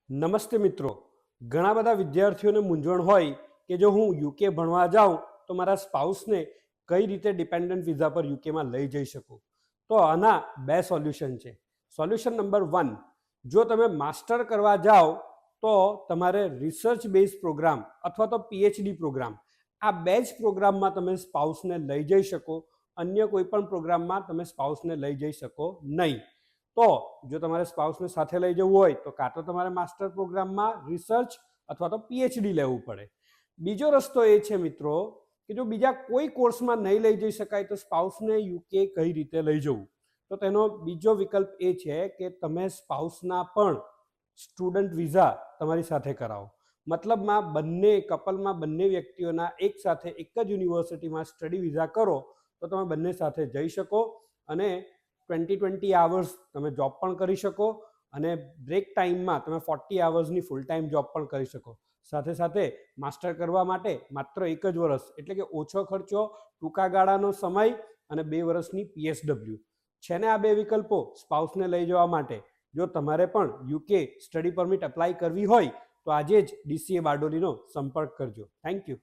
નમસ્તે મિત્રો, ઘણા બધા વિદ્યાર્થીઓને મૂંઝવણ હોય કે જો હું યુકે ભણવા જાઉં તો મારા સ્પાઉસને કઈ રીતે ડિપેન્ડન્ટ વિઝા પર યુકેમાં લઈ જઈ શકું. તો આના બે સોલ્યુશન છે. સોલ્યુશન નંબર 1, જો તમે માસ્ટર કરવા જાઓ તો તમારે રિસર્ચ બેઝ પ્રોગ્રામ અથવા તો પીએચડી પ્રોગ્રામ, આ બે જ પ્રોગ્રામમાં તમે સ્પાઉસને લઈ જઈ શકો. અન્ય કોઈ પણ પ્રોગ્રામમાં તમે સ્પાઉસને લઈ જઈ શકો નહીં. તો જો તમારે સ્પાઉસને સાથે લઈ જવું હોય તો કાં તો તમારે માસ્ટર પ્રોગ્રામમાં રિસર્ચ અથવા તો પીએચડી લેવું પડે. બીજો રસ્તો એ છે મિત્રો કે જો બીજા કોઈ કોર્સમાં નહીં લઈ જઈ શકાય તો સ્પાઉસને યુકે કઈ રીતે લઈ જવું. તો તેનો બીજો વિકલ્પ એ છે કે તમે સ્પાઉસના પણ સ્ટુડન્ટ વિઝા તમારી સાથે કરાવો. મતલબમાં કપલમાં બંને વ્યક્તિઓના એક સાથે એક જ યુનિવર્સિટીમાં સ્ટડી વિઝા કરો તો તમે બંને સાથે જઈ શકો અને 20 આવર્સ તમે જોબ પણ કરી શકો અને બ્રેક ટાઈમમાં તમે 40 આવર્સની ફૂલ ટાઈમ જોબ પણ કરી શકો. સાથે સાથે માસ્ટર કરવા માટે માત્ર 1 જ વર્ષ એટલે કે ઓછો ખર્ચો, ટૂંકા ગાળાનો સમય અને 2 વર્ષની પીએસડબલ્યુ છે ને. આ બે વિકલ્પો સ્પાઉસને લઈ જવા માટે. જો તમારે પણ યુકે સ્ટડી પરમિટ એપ્લાય કરવી હોય તો આજે જ ડીસીએ બારડોલીનો સંપર્ક કરજો. Thank you.